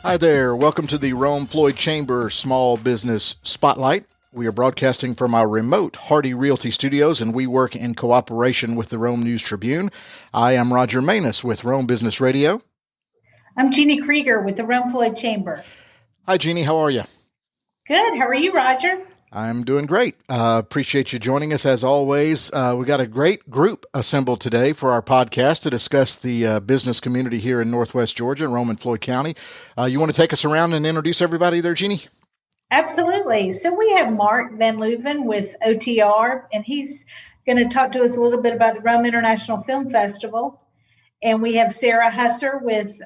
Hi there. Welcome to the Rome-Floyd Chamber Small Business Spotlight. We are broadcasting from our remote Hardy Realty Studios, and we work in cooperation with the Rome News Tribune. I am Roger Manus with Rome Business Radio. I'm Jeannie Krieger with the Rome-Floyd Chamber. Hi, Jeannie. How are you? Good. How are you, Roger? I'm doing great. Appreciate you joining us as always. We got a great group assembled today for our podcast to discuss the business community here in Northwest Georgia, Rome and Floyd County. You want to take us around and introduce everybody there, Jeannie? Absolutely. So we have Mark Van Leuven with OTR, and he's going to talk to us a little bit about the Rome International Film Festival. And we have Sarah Husser with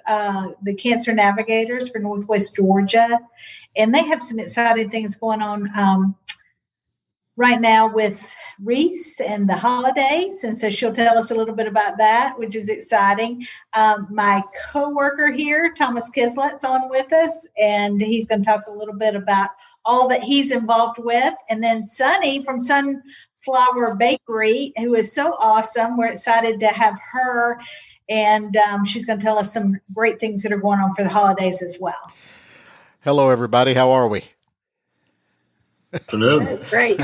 the Cancer Navigators for Northwest Georgia. And they have some exciting things going on right now with RIFF and the holidays. And so she'll tell us a little bit about that, which is exciting. My coworker here, Thomas Kislet's on with us, and he's going to talk a little bit about all that he's involved with. And then Sunny from Sunflour Bakery, who is so awesome. We're excited to have her. And she's going to tell us some great things that are going on for the holidays as well. Hello, everybody. How are we? Afternoon. Great.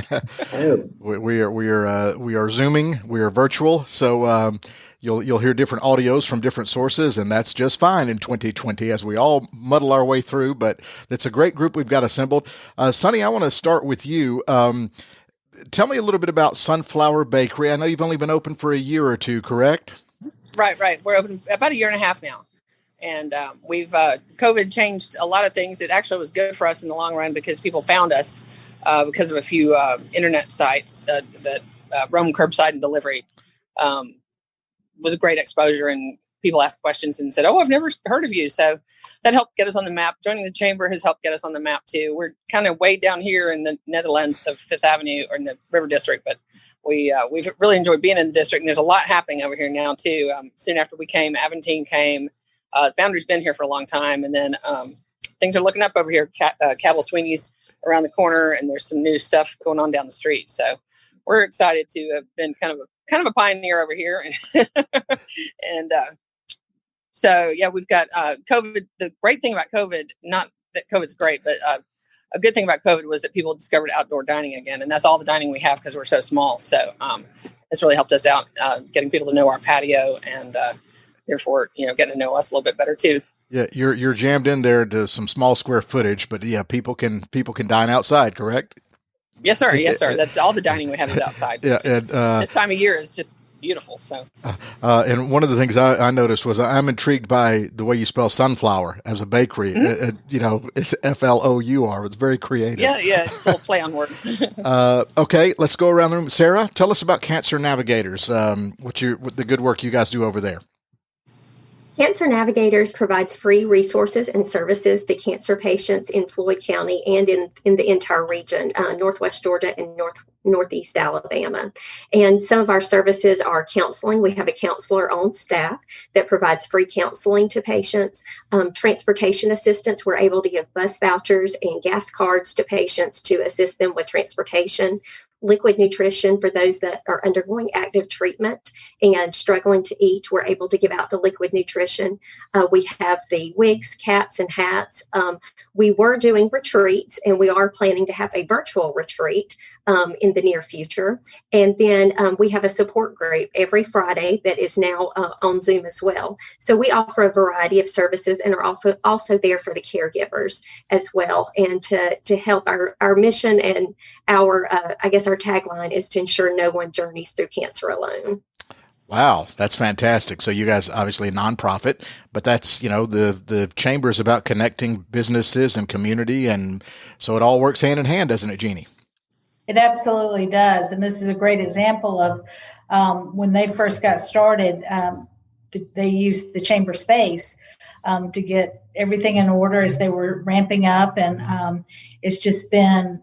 We are Zooming. We are virtual. So you'll hear different audios from different sources, and that's just fine in 2020 as we all muddle our way through. But it's a great group we've got assembled. Sunny, I want to start with you. Tell me a little bit about Sunflour Bakery. I know you've only been open for a year or two, correct? Right. We're open about a year and a half now. And we've COVID changed a lot of things. It actually was good for us in the long run because people found us because of a few internet sites that Rome Curbside and Delivery was a great exposure. And people asked questions and said, "Oh, I've never heard of you." So that helped get us on the map. Joining the chamber has helped get us on the map too. We're kind of way down here in the Netherlands of Fifth Avenue or in the River District, but we've really enjoyed being in the district. And there's a lot happening over here now too. Soon after we came, Aventine came. The founder's been here for a long time, and then things are looking up over here. Cabell Sweeney's around the corner, and there's some new stuff going on down the street. So we're excited to have been kind of a pioneer over here. And so yeah, we've got COVID. The great thing about COVID, not that COVID's great, but a good thing about COVID was that people discovered outdoor dining again, and that's all the dining we have because we're so small. So it's really helped us out getting people to know our patio and. Therefore, getting to know us a little bit better too. Yeah, you're jammed in there to some small square footage, but yeah, people can dine outside, correct? Yes, sir. Yes, sir. That's all the dining we have is outside. Yeah, and this time of year is just beautiful. So, and one of the things I noticed was I'm intrigued by the way you spell sunflower as a bakery. Mm-hmm. It's Flour. It's very creative. Yeah, it's a little play on words. Okay, let's go around the room. Sarah, tell us about Cancer Navigators. What the good work you guys do over there. Cancer Navigators provides free resources and services to cancer patients in Floyd County and in the entire region, Northwest Georgia and Northeast Alabama. And some of our services are counseling. We have a counselor on staff that provides free counseling to patients. Transportation assistance. We're able to give bus vouchers and gas cards to patients to assist them with transportation. Liquid nutrition for those that are undergoing active treatment and struggling to eat. We're able to give out the liquid nutrition. We have the wigs, caps, and hats. We were doing retreats, and we are planning to have a virtual retreat in the near future. And then we have a support group every Friday that is now on Zoom as well. So we offer a variety of services and are also there for the caregivers as well, and to help our mission and our tagline is to ensure no one journeys through cancer alone. Wow, that's fantastic. So you guys obviously a nonprofit, but that's, the chamber is about connecting businesses and community. And so it all works hand in hand, doesn't it, Jeannie? It absolutely does. And this is a great example of when they first got started, they used the chamber space to get everything in order as they were ramping up. And it's just been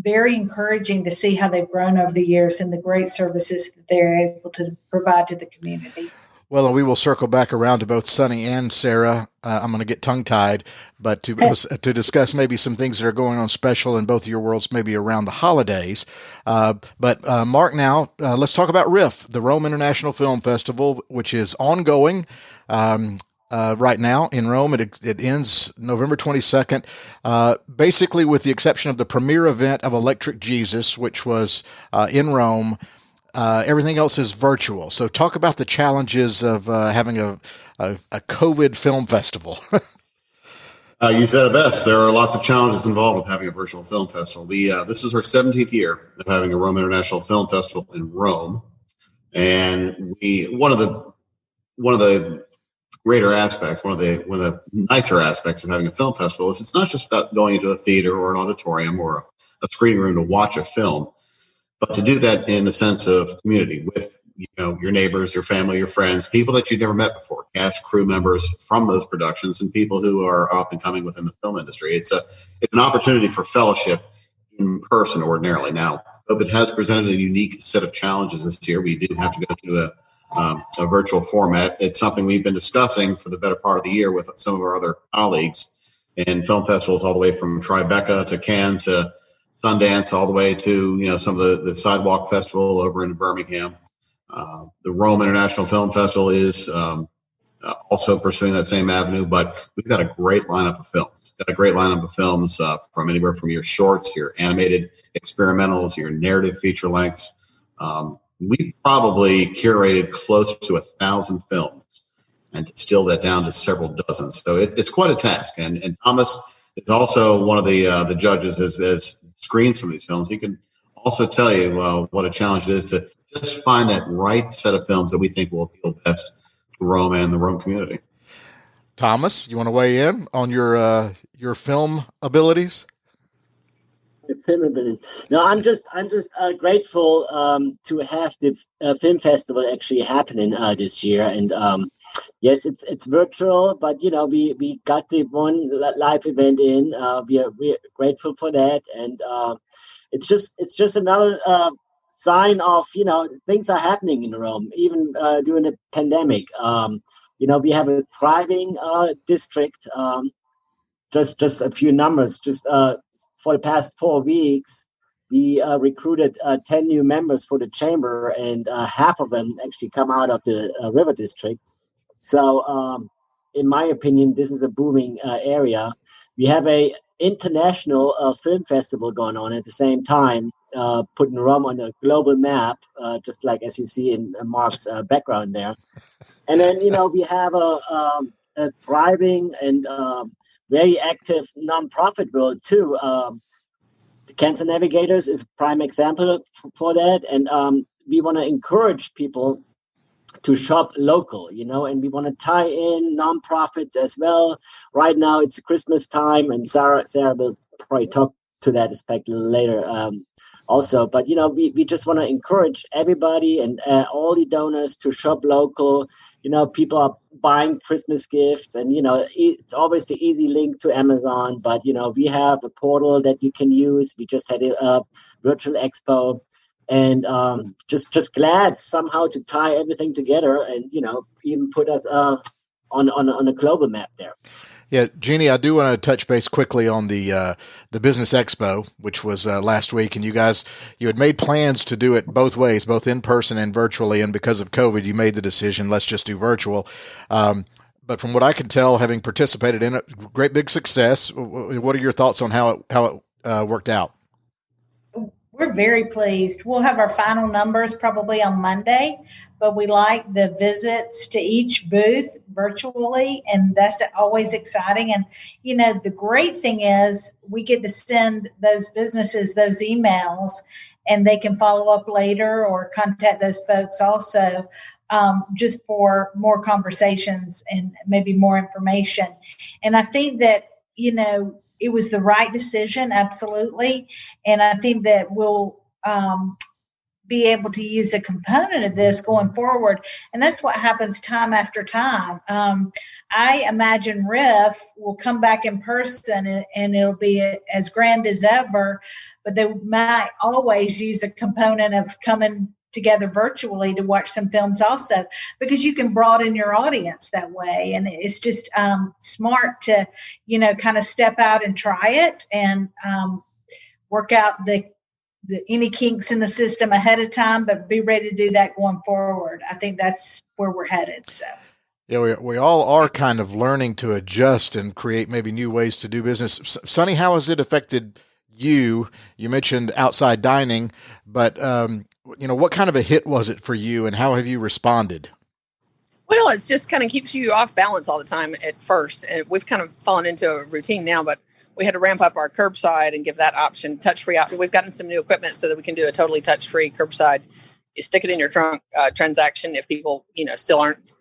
very encouraging to see how they've grown over the years and the great services that they're able to provide to the community. Well, and we will circle back around to both Sunny and Sarah. I'm going to get tongue-tied, but to discuss maybe some things that are going on special in both of your worlds, maybe around the holidays. But Mark, now let's talk about RIFF, the Rome International Film Festival, which is ongoing. right now in Rome. It ends November 22nd. Basically, with the exception of the premiere event of Electric Jesus, which was in Rome, everything else is virtual. So talk about the challenges of having a COVID film festival. You said it best. There are lots of challenges involved with having a virtual film festival. This is our 17th year of having a Rome International Film Festival in Rome, and one of the greater aspects, one of the nicer aspects of having a film festival is it's not just about going into a theater or an auditorium or a screening room to watch a film, but to do that in the sense of community with your neighbors, your family, your friends, people that you've never met before, cast, crew members from those productions, and people who are up and coming within the film industry. It's an opportunity for fellowship in person ordinarily. Now, COVID has presented a unique set of challenges this year. We do have to go to a virtual format. It's something we've been discussing for the better part of the year with some of our other colleagues in film festivals, all the way from Tribeca to Cannes to Sundance, all the way to some of the Sidewalk Festival over in Birmingham. The Rome International Film Festival is also pursuing that same avenue, but we've got a great lineup of films. Got a great lineup of films from anywhere from your shorts, your animated experimentals, your narrative feature lengths. We probably curated close to 1,000 films and distill that down to several dozen. So it's quite a task. And Thomas is also one of the judges has screened some of these films. He can also tell you what a challenge it is to just find that right set of films that we think will appeal best to Rome and the Rome community. Thomas, you want to weigh in on your film abilities? No, I'm just grateful to have the film festival actually happening this year. And yes, it's virtual, but we got the one live event in. We're grateful for that, and it's just another sign of things are happening in Rome, even during the pandemic. We have a thriving district. Just a few numbers. For the past 4 weeks, we recruited 10 new members for the chamber, and half of them actually come out of the river district. So, in my opinion, this is a booming area. We have a international film festival going on at the same time, putting Rome on a global map, just like as you see in Mark's background there. And then, we have a thriving and very active nonprofit world too. The Cancer Navigators is a prime example for that, and we want to encourage people to shop local, and we want to tie in nonprofits as well. Right now, it's Christmas time, and Sarah will probably talk to that aspect a little later. Also, but we just want to encourage everybody and all the donors to shop local. People are buying Christmas gifts, and it's always the easy link to Amazon. But we have a portal that you can use. We just had a virtual expo, and just glad somehow to tie everything together, and even put us on a global map there. Yeah, Jeannie, I do want to touch base quickly on the Business Expo, which was last week, and you had made plans to do it both ways, both in person and virtually, and because of COVID, you made the decision, let's just do virtual. But from what I can tell, having participated in it, great big success. What are your thoughts on how it worked out? We're very pleased. We'll have our final numbers probably on Monday, but we like the visits to each booth virtually, and that's always exciting. And, the great thing is we get to send those businesses those emails, and they can follow up later or contact those folks also, just for more conversations and maybe more information. And I think that, it was the right decision, absolutely. And I think that we'll be able to use a component of this going forward. And that's what happens time after time. I imagine RIFF will come back in person and it'll be as grand as ever, but they might always use a component of coming together virtually to watch some films also, because you can broaden your audience that way. And it's just smart to, kind of step out and try it and work out the any kinks in the system ahead of time, but be ready to do that going forward. I think that's where we're headed. So. Yeah, we all are kind of learning to adjust and create maybe new ways to do business. Sonny, how has it affected you? You mentioned outside dining, but what kind of a hit was it for you, and how have you responded? Well, it's just kind of keeps you off balance all the time at first, and we've kind of fallen into a routine now. But we had to ramp up our curbside and give that option, touch-free option. We've gotten some new equipment so that we can do a totally touch-free curbside. You stick it in your trunk transaction if people, still aren't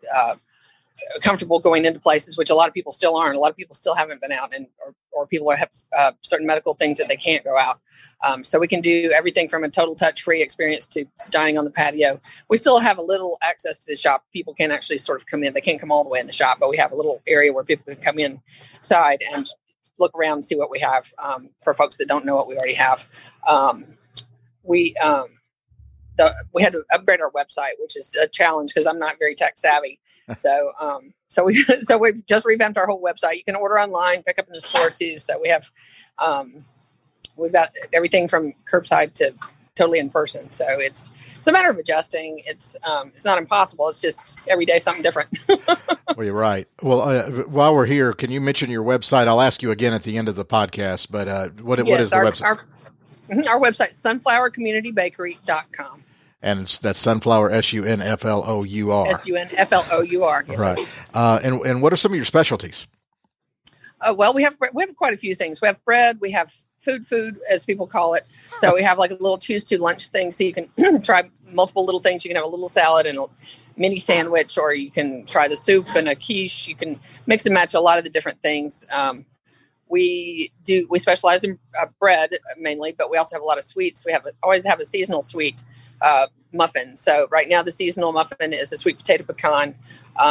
comfortable going into places, which a lot of people still aren't. A lot of people still haven't been out, or people have certain medical things that they can't go out. So we can do everything from a total touch-free experience to dining on the patio. We still have a little access to the shop. People can actually sort of come in. They can't come all the way in the shop, but we have a little area where people can come inside and look around and see what we have for folks that don't know what we already have. We had to upgrade our website, which is a challenge because I'm not very tech savvy. So we've just revamped our whole website. You can order online, pick up in the store too. So we have, we've got everything from curbside to totally in person. So it's a matter of adjusting. It's not impossible. It's just every day something different. Well, you're right. Well, while we're here, can you mention your website? I'll ask you again at the end of the podcast, but what is the website? Our website, sunflowercommunitybakery.com. And that's Sunflour, Sunflour. Sunflour. Yes, right. And what are some of your specialties? Well, we have quite a few things. We have bread. We have food, as people call it. So we have like a little choose to lunch thing. So you can try multiple little things. You can have a little salad and a mini sandwich, or you can try the soup and a quiche. You can mix and match a lot of the different things. We specialize in bread mainly, but we also have a lot of sweets. We always have a seasonal sweet muffin. So right now the seasonal muffin is a sweet potato pecan.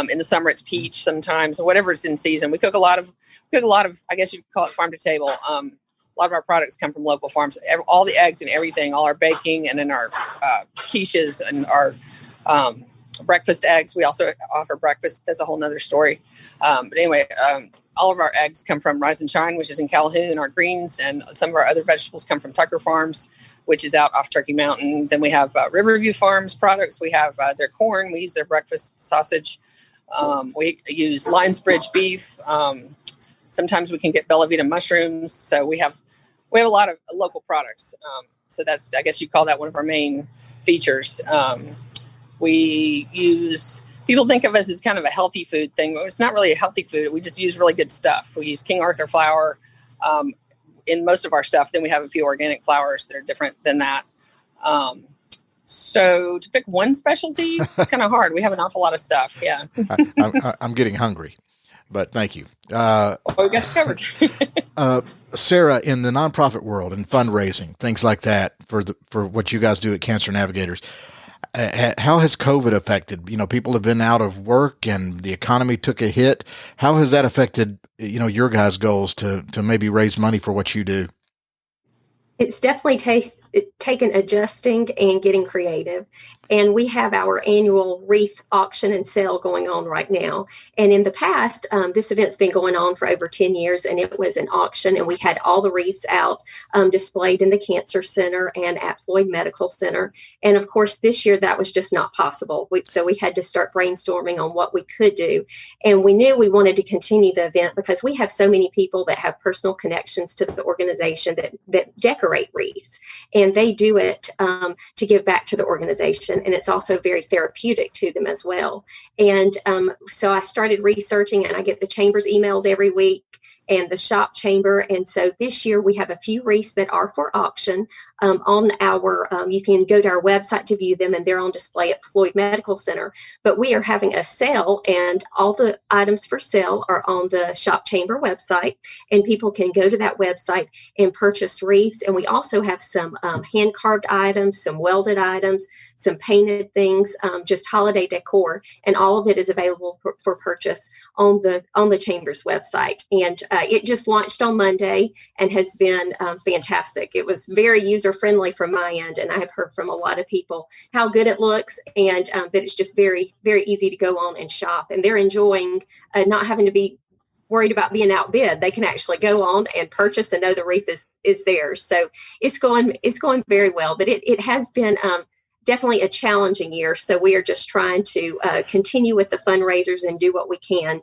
In the summer it's peach sometimes, or whatever is in season. We cook a lot of, I guess you'd call it farm to table. A lot of our products come from local farms. All the eggs and everything, all our baking, and then our quiches and our breakfast eggs. We also offer breakfast. That's a whole nother story. But anyway, all of our eggs come from Rise and Shine, which is in Calhoun. Our greens and some of our other vegetables come from Tucker Farms, which is out off Turkey Mountain. Then we have Riverview Farms products. We have their corn. We use their breakfast sausage. We use Lions Bridge beef. Sometimes we can get Bella Vita mushrooms. So we have a lot of local products. So that's, I guess you call that one of our main features. People think of us as kind of a healthy food thing, but it's not really a healthy food. We just use really good stuff. We use King Arthur flour in most of our stuff. Then we have a few organic flours that are different than that. So to pick one specialty, it's kind of hard. We have an awful lot of stuff. Yeah. I'm getting hungry, but thank you. We got it covered. Sarah, in the nonprofit world and fundraising, things like that for what you guys do at Cancer Navigators, how has COVID affected? People have been out of work and the economy took a hit. How has that affected, your guys' goals to maybe raise money for what you do? It's definitely taken adjusting and getting creative. And we have our annual RIFF auction and sale going on right now. And in the past, this event's been going on for over 10 years, and it was an auction, and we had all the wreaths out displayed in the Cancer Center and at Floyd Medical Center. And of course, this year that was just not possible. So we had to start brainstorming on what we could do. And we knew we wanted to continue the event because we have so many people that have personal connections to the organization that decorate wreaths. And they do it to give back to the organization. And it's also very therapeutic to them as well. And so I started researching, and I get the chamber's emails every week and the shop chamber. And so this year we have a few wreaths that are for auction on our, you can go to our website to view them, and they're on display at Floyd Medical Center. But we are having a sale, and all the items for sale are on the shop chamber website, and people can go to that website and purchase wreaths. And we also have some hand carved items, some welded items, some painted things, just holiday decor, and all of it is available for purchase on the chamber's website. And it just launched on Monday and has been fantastic. It was very user-friendly from my end, and I've heard from a lot of people how good it looks, and that it's just very, very easy to go on and shop. And they're enjoying not having to be worried about being outbid. They can actually go on and purchase and know the wreath is theirs. So it's going very well. But it has been definitely a challenging year. So we are just trying to continue with the fundraisers and do what we can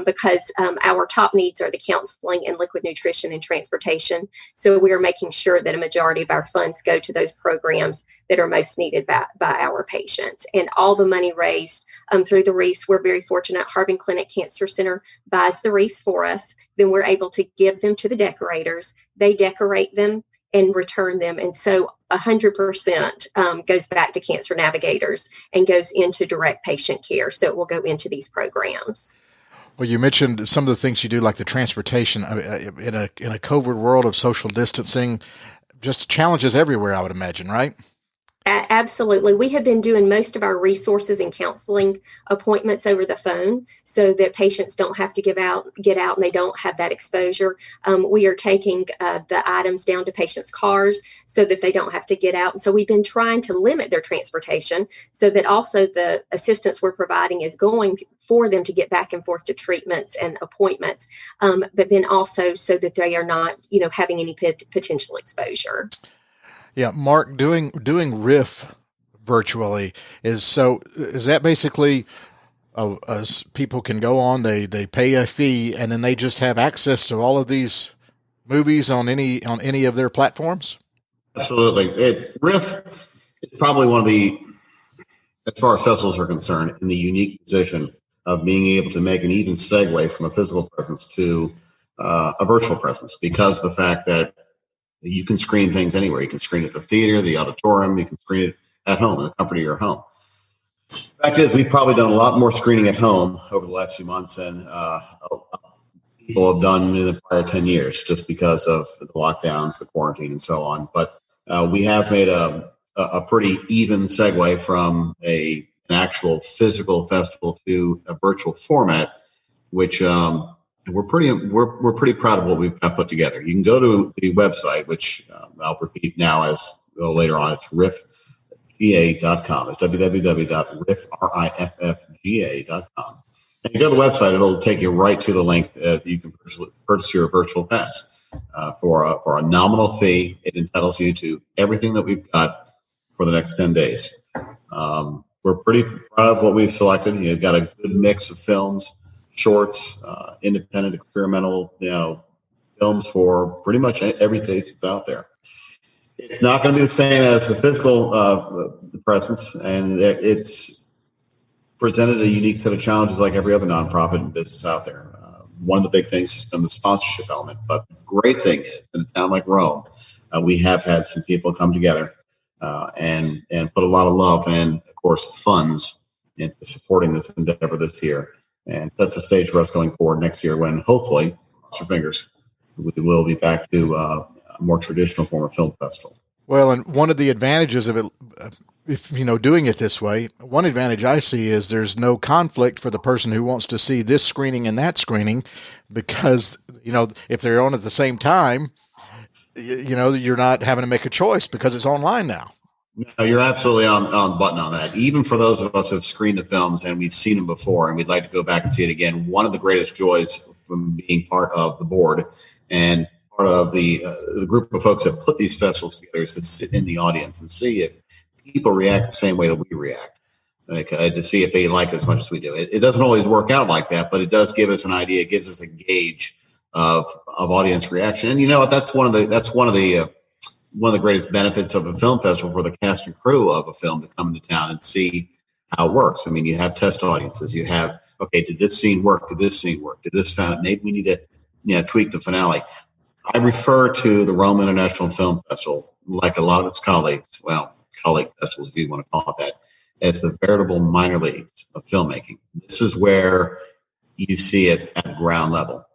because our top needs are the counseling and liquid nutrition and transportation. So we are making sure that a majority of our funds go to those programs that are most needed by our patients. And all the money raised through the wreaths, we're very fortunate. Harbin Clinic Cancer Center buys the wreaths for us. Then we're able to give them to the decorators. They decorate them and return them. And so 100% goes back to Cancer Navigators and goes into direct patient care. So it will go into these programs. Well, you mentioned some of the things you do, like the transportation. In a COVID world of social distancing, just challenges everywhere, I would imagine, right? Absolutely. We have been doing most of our resources and counseling appointments over the phone so that patients don't have to get out and they don't have that exposure. We are taking the items down to patients' cars so that they don't have to get out. And so we've been trying to limit their transportation so that also the assistance we're providing is going for them to get back and forth to treatments and appointments, but then also so that they are not, having any potential exposure. Yeah, Mark, doing RIFF virtually is that basically people can go on, they pay a fee, and then they just have access to all of these movies on any of their platforms? Absolutely. RIFF is probably one of the, as far as festivals are concerned, in the unique position of being able to make an even segue from a physical presence to a virtual presence, because of the fact that you can screen things anywhere. You can screen it at the theater, the auditorium. You can screen it at home, in the comfort of your home. The fact is, we've probably done a lot more screening at home over the last few months than people have done in the prior 10 years, just because of the lockdowns, the quarantine, and so on. But we have made a pretty even segue from an actual physical festival to a virtual format, which we're pretty proud of what we've got put together. You can go to the website, which I'll repeat now as well later on. It's riffga.com. It's www.riffga.com. And you go to the website, it'll take you right to the link that you can purchase your virtual pass for a nominal fee. It entitles you to everything that we've got for the next 10 days. We're pretty proud of what we've selected. You've got a good mix of films, shorts, independent, experimental, films for pretty much every taste that's out there. It's not going to be the same as the physical presence, and it's presented a unique set of challenges like every other nonprofit and business out there. One of the big things has been the sponsorship element, but the great thing is, in a town like Rome, we have had some people come together and put a lot of love and, of course, funds into supporting this endeavor this year. And that's the stage for us going forward next year when, hopefully, cross your fingers, we will be back to a more traditional form of film festival. Well, and one of the advantages of it, if doing it this way, one advantage I see is there's no conflict for the person who wants to see this screening and that screening, because if they're on at the same time, you're not having to make a choice because it's online now. No, you're absolutely on button on that. Even for those of us who have screened the films and we've seen them before and we'd like to go back and see it again, one of the greatest joys from being part of the board and part of the group of folks that put these festivals together is to sit in the audience and see if people react the same way that we react, to see if they like it as much as we do. It doesn't always work out like that, but it does give us an idea. It gives us a gauge of audience reaction. And that's one of the greatest benefits of a film festival for the cast and crew of a film to come into town and see how it works. I mean, you have test audiences. You have, okay, did this scene work? Did this scene work? Did this sound? Maybe we need to tweak the finale. I refer to the Rome International Film Festival, like a lot of its colleague festivals, if you want to call it that, as the veritable minor leagues of filmmaking. This is where you see it at ground level.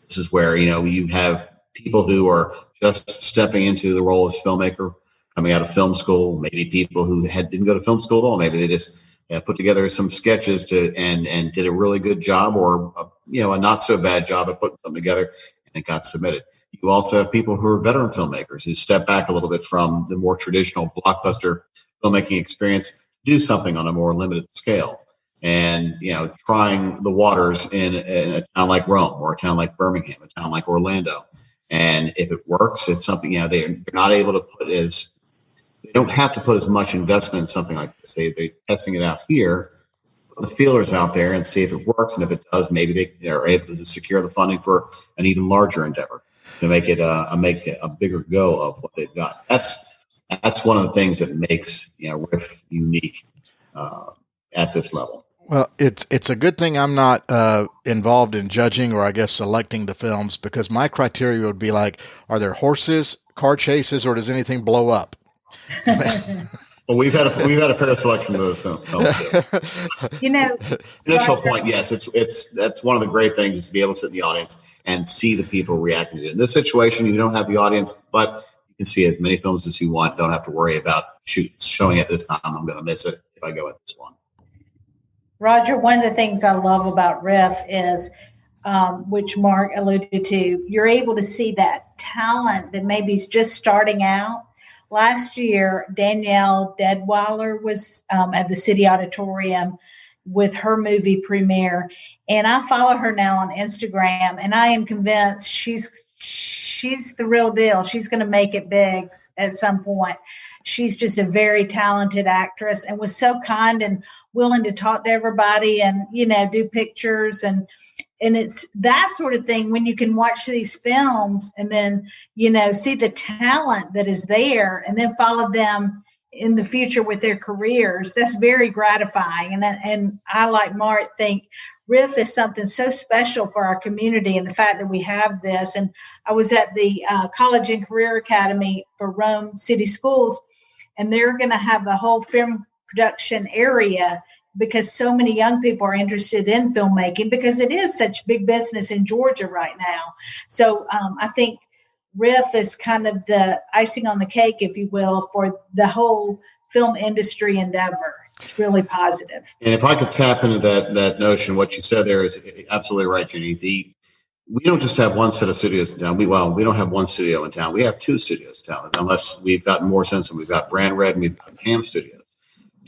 This is where, you have people who are just stepping into the role as filmmaker, coming out of film school, maybe people who didn't go to film school at all. Maybe they just put together some sketches and did a really good job, or a not so bad job at putting something together, and it got submitted. You also have people who are veteran filmmakers who step back a little bit from the more traditional blockbuster filmmaking experience, do something on a more limited scale, and trying the waters in a town like Rome or a town like Birmingham, a town like Orlando. And if it works, if something, they're not able to put as they don't have to put as much investment in something like this. They're testing it out here, put the feelers out there and see if it works. And if it does, maybe they're able to secure the funding for an even larger endeavor to make it a bigger go of what they've got. That's one of the things that makes RIFF unique at this level. Well, it's a good thing I'm not involved in judging or I guess selecting the films, because my criteria would be like, are there horses, car chases, or does anything blow up? Well, we've had a fair selection of those films. Initial point, yes, that's one of the great things is to be able to sit in the audience and see the people reacting to it. In this situation, you don't have the audience, but you can see as many films as you want. Don't have to worry about showing it this time. I'm going to miss it if I go with this one. Roger, one of the things I love about RIFF is, which Mark alluded to, you're able to see that talent that maybe is just starting out. Last year, Danielle Deadweiler was at the City Auditorium with her movie premiere, and I follow her now on Instagram, and I am convinced she's the real deal. She's going to make it big at some point. She's just a very talented actress and was so kind and willing to talk to everybody and, do pictures. And it's that sort of thing when you can watch these films and then, see the talent that is there and then follow them in the future with their careers. That's very gratifying. And I, like Mark, think RIFF is something so special for our community and the fact that we have this. And I was at the College and Career Academy for Rome City Schools, and they're going to have a whole film production area because so many young people are interested in filmmaking because it is such big business in Georgia right now. So I think RIFF is kind of the icing on the cake, if you will, for the whole film industry endeavor. It's really positive. And if I could tap into that notion, what you said there is absolutely right, Judy. We don't just have one set of studios in town. We don't have one studio in town. We have two studios in town, unless we've gotten more sense. And we've got Brand Red and we've got Cam Studios.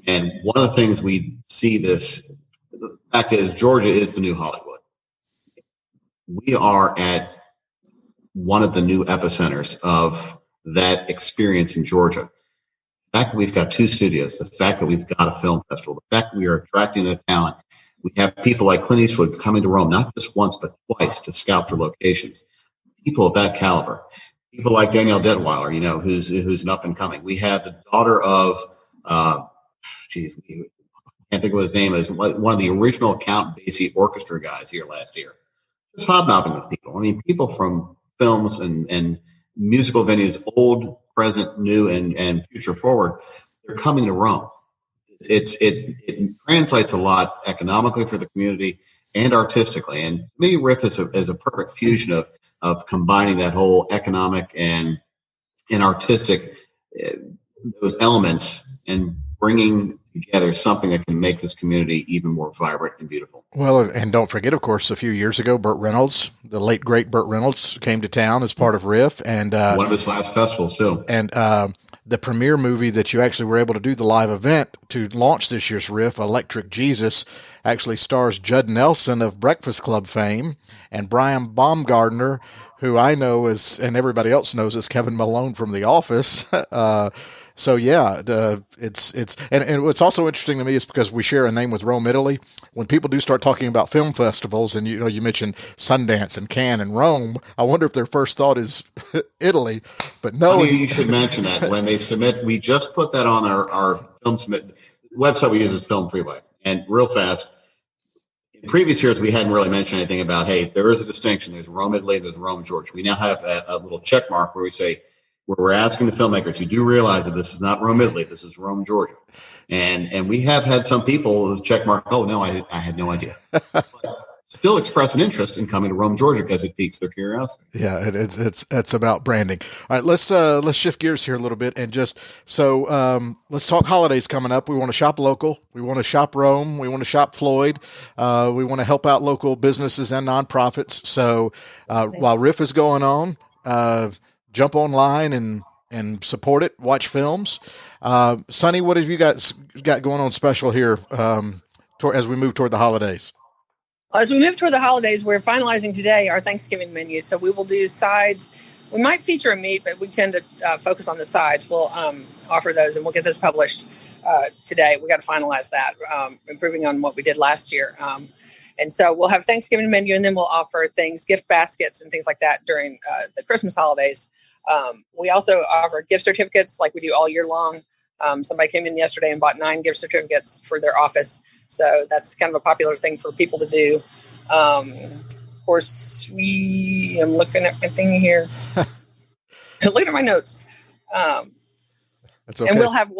And one of the things we see the fact is Georgia is the new Hollywood. We are at one of the new epicenters of that experience in Georgia. The fact that we've got two studios, the fact that we've got a film festival, the fact that we are attracting the talent. We have people like Clint Eastwood coming to Rome, not just once, but twice to scout for locations. People of that caliber. People like Danielle Deadweiler, who's an up and coming. We have the daughter of, I can't think of what his name is, one of the original Count Basie orchestra guys here last year. Just hobnobbing with people. I mean, people from films and musical venues, old, present, new, and future forward, they're coming to Rome. It translates a lot economically for the community and artistically. And to me, RIFF is a perfect fusion of combining that whole economic and artistic those elements and bringing together something that can make this community even more vibrant and beautiful. Well, and don't forget, of course, a few years ago, Burt Reynolds, the late great Burt Reynolds, came to town as part of RIFF, and one of his last festivals too. And the premiere movie that you actually were able to do the live event to launch this year's RIFF, Electric Jesus, actually stars Judd Nelson of Breakfast Club fame and Brian Baumgartner, who I know is, and everybody else knows, is Kevin Malone from The Office. So yeah, and what's also interesting to me is because we share a name with Rome, Italy. When people do start talking about film festivals, and you mentioned Sundance and Cannes and Rome, I wonder if their first thought is Italy. But no, you should mention that when they submit. We just put that on our film submit website. We use is Film Freeway, and real fast. In previous years, we hadn't really mentioned anything about, hey, there is a distinction. There's Rome, Italy. There's Rome, Georgia. We now have a little check mark where we say, where we're asking the filmmakers, you do realize that this is not Rome, Italy, this is Rome, Georgia. And we have had some people check mark, oh, no, I had no idea. But still express an interest in coming to Rome, Georgia, because it piques their curiosity. Yeah, it's about branding. All right, let's shift gears here a little bit and just let's talk holidays coming up. We want to shop local. We want to shop Rome. We want to shop Floyd. We want to help out local businesses and nonprofits. So while RIFF is going on, jump online and support it. Watch films. Sonny, what have you guys got going on special here as we move toward the holidays? As we move toward the holidays, we're finalizing today our Thanksgiving menu. So we will do sides We might feature a meat, but we tend to focus on the sides. We'll offer those, and we'll get those published today. We got to finalize that, improving on what we did last year. And so we'll have Thanksgiving menu, and then we'll offer things, gift baskets and things like that during the Christmas holidays. We also offer gift certificates like we do all year long. Somebody came in yesterday and bought 9 gift certificates for their office. So that's kind of a popular thing for people to do. Of course, I'm looking at my thing here. Looking at my notes. That's okay. And we'll have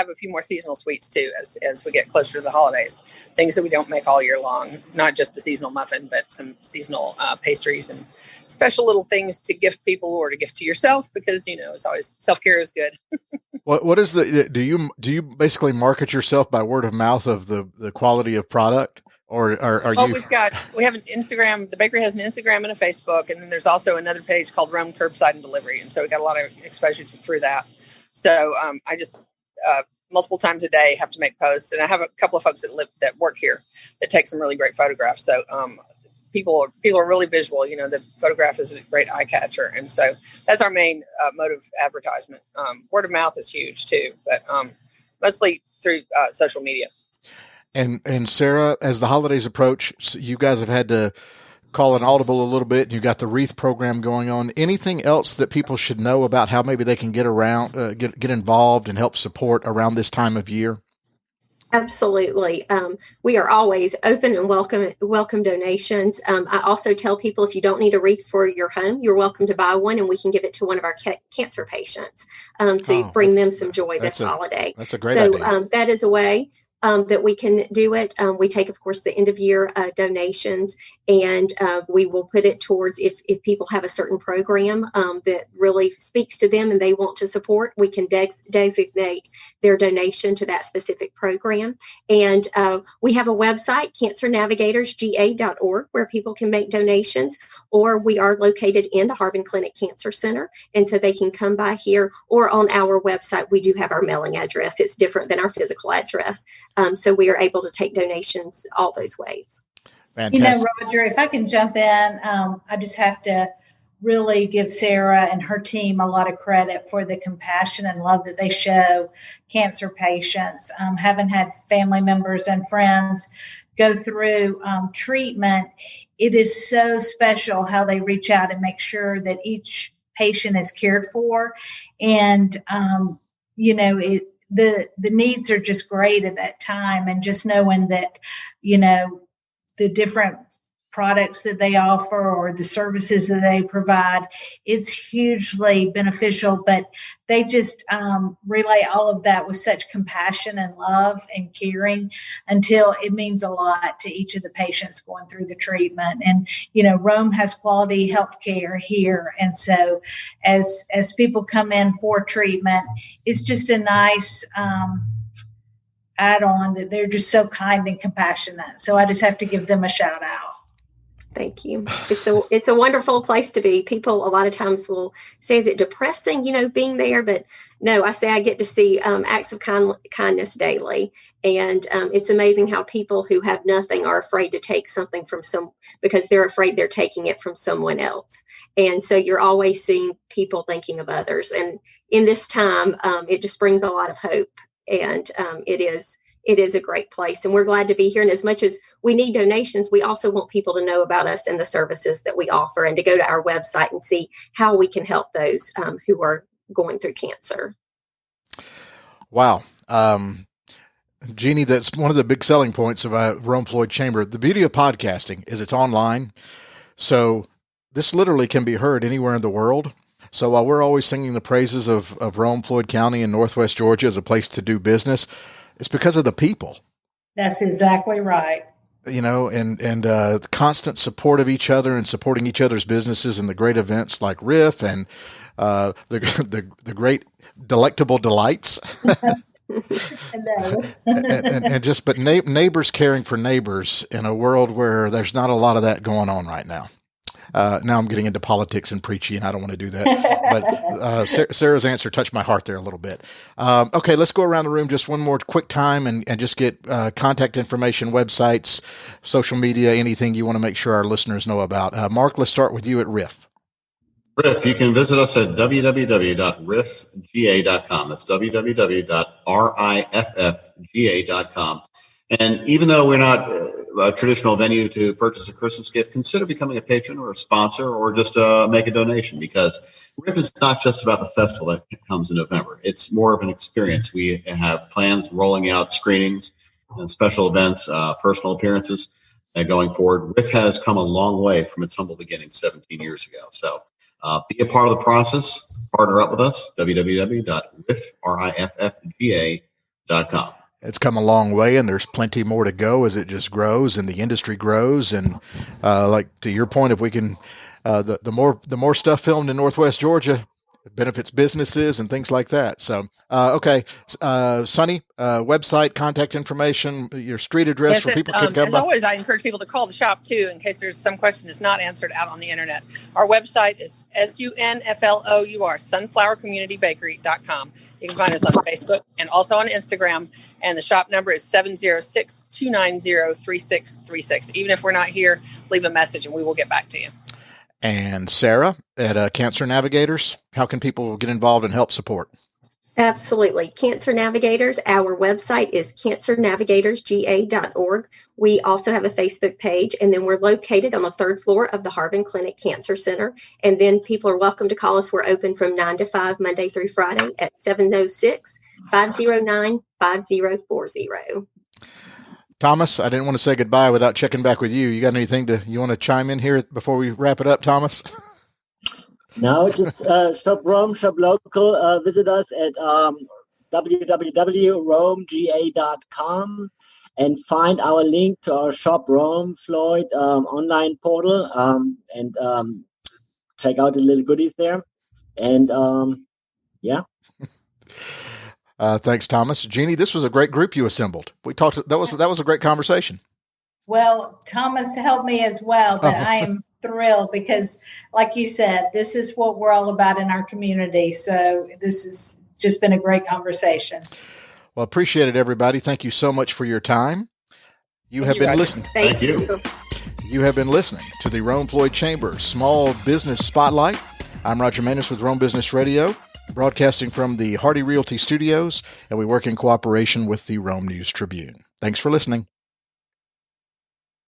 a few more seasonal sweets too as we get closer to the holidays. Things that we don't make all year long, not just the seasonal muffin, but some seasonal pastries and special little things to gift people or to gift to yourself, because it's always self-care is good. What is do you basically market yourself by word of mouth of the quality of product, or are you? We have an Instagram. The bakery has an Instagram and a Facebook, and then there's also another page called Rome Curbside and Delivery, and so we got a lot of exposure through that. So I just multiple times a day have to make posts, and I have a couple of folks that work here that take some really great photographs. So people are really visual. The photograph is a great eye catcher, and so that's our main mode of advertisement. Word of mouth is huge too, but mostly through social media. And Sarah, as the holidays approach, you guys have had to call an audible a little bit, and you've got the RIFF program going on. Anything else that people should know about how maybe they can get around, get involved and help support around this time of year? Absolutely. We are always open and welcome donations. I also tell people, if you don't need a wreath for your home, you're welcome to buy one, and we can give it to one of our cancer patients to bring them some joy this holiday. That's a great idea. That is a way that we can do it. We take, of course, the end of year donations, and we will put it towards if people have a certain program that really speaks to them and they want to support, we can designate their donation to that specific program. And we have a website, cancernavigatorsga.org, where people can make donations, or we are located in the Harbin Clinic Cancer Center. And so they can come by here, or on our website, we do have our mailing address. It's different than our physical address. So we are able to take donations all those ways. Fantastic. Roger, if I can jump in, I just have to really give Sarah and her team a lot of credit for the compassion and love that they show cancer patients. Having had family members and friends go through treatment, it is so special how they reach out and make sure that each patient is cared for. And, the needs are just great at that time. And just knowing that, the different products that they offer or the services that they provide, it's hugely beneficial. But they just relay all of that with such compassion and love and caring until it means a lot to each of the patients going through the treatment. And, Rome has quality health care here. And so as people come in for treatment, it's just a nice add-on that they're just so kind and compassionate. So I just have to give them a shout out. Thank you. It's a wonderful place to be. People a lot of times will say, is it depressing, being there? But no, I say I get to see acts of kindness daily. And it's amazing how people who have nothing are afraid to take something from because they're afraid they're taking it from someone else. And so you're always seeing people thinking of others. And in this time, it just brings a lot of hope. And it is a great place, and we're glad to be here. And as much as we need donations, we also want people to know about us and the services that we offer, and to go to our website and see how we can help those who are going through cancer. Wow. Jeannie, that's one of the big selling points of Rome-Floyd Chamber. The beauty of podcasting is it's online. So this literally can be heard anywhere in the world. So while we're always singing the praises of Rome-Floyd County in Northwest Georgia as a place to do business, it's because of the people. That's exactly right. And the constant support of each other and supporting each other's businesses and the great events like RIFF and the great delectable delights. But neighbors caring for neighbors in a world where there's not a lot of that going on right now. Now I'm getting into politics and preachy, and I don't want to do that. But Sarah's answer touched my heart there a little bit. Okay, let's go around the room just one more quick time and just get contact information, websites, social media, anything you want to make sure our listeners know about. Mark, let's start with you at RIFF. RIFF, you can visit us at www.riffga.com. That's www.riffga.com. And even though we're not a traditional venue to purchase a Christmas gift, consider becoming a patron or a sponsor or just make a donation, because RIFF is not just about the festival that comes in November. It's more of an experience. We have plans rolling out screenings and special events, personal appearances going forward. RIFF has come a long way from its humble beginnings 17 years ago. So be a part of the process. Partner up with us, www.riffga.com. It's come a long way, and there's plenty more to go as it just grows and the industry grows. And like to your point, if we can, the more stuff filmed in Northwest Georgia, it benefits businesses and things like that. So, okay. Sonny, website, contact information, your street address where people can come. As always, I encourage people to call the shop too, in case there's some question that's not answered out on the internet. Our website is SUNFLOUR, sunflowercommunitybakery.com. You can find us on Facebook and also on Instagram. And the shop number is 706-290-3636. Even if we're not here, leave a message and we will get back to you. And Sarah at Cancer Navigators, how can people get involved and help support? Absolutely. Cancer Navigators, our website is cancernavigatorsga.org. We also have a Facebook page, and then we're located on the 3rd floor of the Harbin Clinic Cancer Center. And then people are welcome to call us. We're open from 9 to 5, Monday through Friday at 706-509-5040. Thomas, I didn't want to say goodbye without checking back with you. You got anything you want to chime in here before we wrap it up, Thomas? No, just shop Rome, shop local. Visit us at www.romega.com and find our link to our shop Rome-Floyd online portal and check out the little goodies there. And yeah. Thanks, Thomas. Jeannie, this was a great group you assembled. We talked. That was a great conversation. Well, Thomas helped me as well, but I am thrilled because, like you said, this is what we're all about in our community. So this has just been a great conversation. Well, appreciate it, everybody. Thank you so much for your time. You have been listening. Thank you. You have been listening to the Rome-Floyd Chamber Small Business Spotlight. I'm Roger Manus with Rome Business Radio, broadcasting from the Hardy Realty Studios, and we work in cooperation with the Rome News Tribune. Thanks for listening.